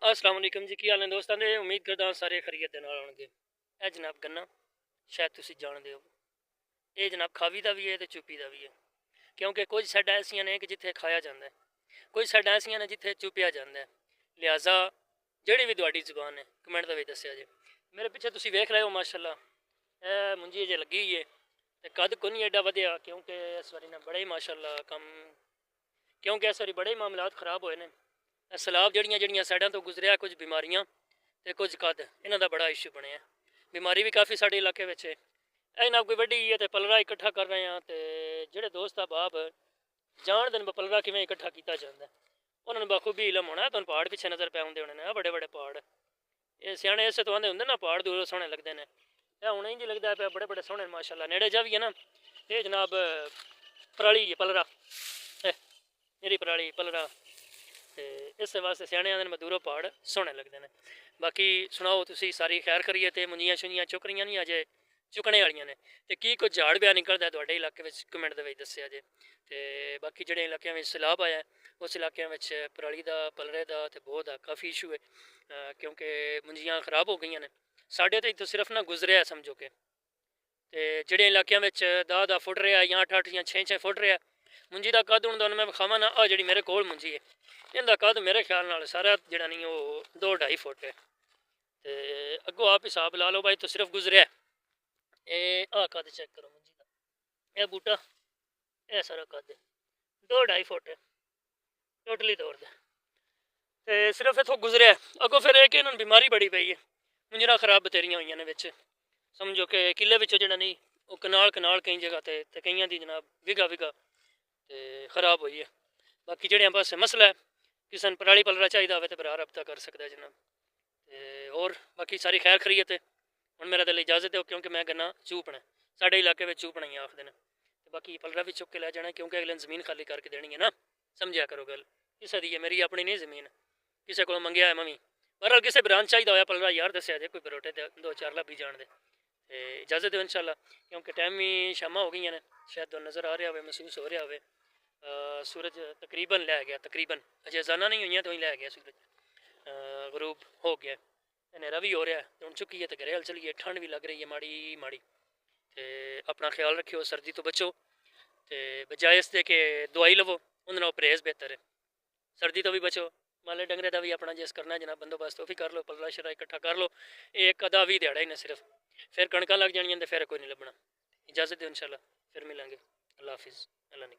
अस्सलाम वालेकुम जी, की हाल ने दोस्तों ने। उम्मीद करदा सारे खैरियत दे नाल होणगे। ए जनाब गन्ना शायद तुसी जानदे हो, ये जनाब खावी दा भी है ते चुप्पी दा भी है। क्योंकि कुछ साइडां ऐसियां ने कि जिथे खाया जाता है, कुछ साइडां ऐसियां ने जिथे चुपिया जाता है। लिहाजा जेह्ड़ी भी तुहाडी जुबान है कमेंट दे विच दस्सेआ जे। मेरे पिछे तुसी वेख रहे हो माशाअल्लाह ए मुंजी जे लगी हुई है ते कद कोई नहीं एडा वधिया, क्योंकि इस बारी ना बड़े ही माशाअल्लाह कम, क्योंकि इस बारी बड़े ही मामलात खराब होए ने। सैलाब जड़ियां जड़ियां साइडां तो गुजरिया, कुछ बीमारियां ते कुछ कद इन्हां दा बड़ा इशू बनया। बीमारी भी काफ़ी साढ़े इलाके में है। जनाब कोई वड्डी है तो पलरा इकट्ठा कर रहे हैं, तो जेह्ड़े दोस्त अहबाब जानदे न पलरा किवें इकट्ठा किया जाता है उन्होंने बखूबी इलम होना। तुहानूं पहाड़ पिछे नज़र पे आउंदे होने ने, बड़े बड़े पहाड़। ये स्याणे इस तो आंदे हुंदे ना, पहाड़ दूर सोहने लगदे ने। हुण इंज लगदा पे बड़े बड़े सोहने माशाअल्लाह। नेड़े जा भी है ना, ये जनाब पराली है पलरा, मेरी पराली पलरा। ते इस वास्ते स्याणे आंदे ने दूरों पहाड़ सोहने लगदे ने। बाकी सुनाओ तुसी, सारी खैर करिए। ते मुंजियां शुंजियां चुक रहियां नहीं अजे, चुकने वालियां ने। ते की कुछ झाड़ ब्या निकलदा तुहाडे इलाके विच कमेंट दे विच दस्सेआ जे। ते बाकी जेह्ड़े इलाकियां विच सैलाब आया उस इलाकियां विच पराली दा पलरे दा ते बोह् दा काफ़ी इशू है, क्योंकि मुंजियां खराब हो गई ने। साढ़े तो इत्थों सिर्फ ना गुजरिया समझो के, ते जेह्ड़े इलाकियां विच 10-10 फुट रहा या 8-8 या 6-6 फुट रहा मुंजी दा कद। हुण तुहानूं मैं विखावां ना, आ जेह्ड़ी मेरे कोल मुंजी है इंदा कद मेरे ख्याल नाल सारा जेह्ड़ा नहीं वो 2-2.5 फुट है। ते अग्गों आप हिसाब ला लो भाई, तो सिर्फ गुजरिया ये आ कद चेक करो मुंजी दा, यह बूटा यह सारा कद 2-2.5 फुट है टोटली तौर पर। ते सिर्फ इत्थों गुजरिया अगों फिर एक इन्होंने बीमारी बड़ी पई है। मुंजरा खराब बतेरियां हुई ने बिच, समझो कि किले विचों जेह्ड़ा नहीं वो कनाल कनाल कई जगह ते कईयां दी जनाब विगा विगा ते खराब हुई है। बाकी जेह्ड़े बस मसला है, किसी ने पराली पलरा चाहिए हो तो भरा रब्ता कर सकता है जनाब। ते और बाकी सारी खैर खरीयत है। हुण मेरा दिल इजाजत है, क्योंकि मैं गन्ना चूपना साढ़े इलाके में चूपना ही आखते हैं। बाकी पलरा भी चुक के लै जाना, क्योंकि अगले जमीन खाली करके देनी है ना। समझा करो गल, किसी दी है, मेरी अपनी नहीं जमीन, किसी को मंगया है मवी। बहरहाल किसी ब्रांच चाहिए होया पलरा यार दस्या जे, कोई बरोटे 2-4 लब्भी जान दे। इजाजत दो इंशाल्लाह, क्योंकि टाइम भी शामा हो गई ने। शायद तो नज़र आ रहा हो, महसूस हो रहा हो। सूरज तकरीबन लै गया, तकरीबन अजे अजाना नहीं हुई तो ही लै गया सूरज। गरूब हो गया, हनेरा भी हो रहा है। हूँ चुकी है तो घरे हल चलिए, ठंड भी लग रही है माड़ी माड़ी। तो अपना ख्याल रखियो, सर्दी तो बचो। तो बजाय इसके कि दवाई लवो, उन्होंने परहेज बेहतर है। सर्दी तो भी बचो, माले डंगरे का भी अपना जिस करना जनाब बंदोबस्त वो भी कर लो, पलरा शरा इकट्ठा कर लो। एक अदा भी दिहाड़ा ही ना सिर्फ, फिर कणकां लग जानियां तो फिर कोई नहीं लभना। इजाजत दो इंशाल्लाह, फिर मिलेंगे। अल्लाह हाफिज़, अल्लाह ने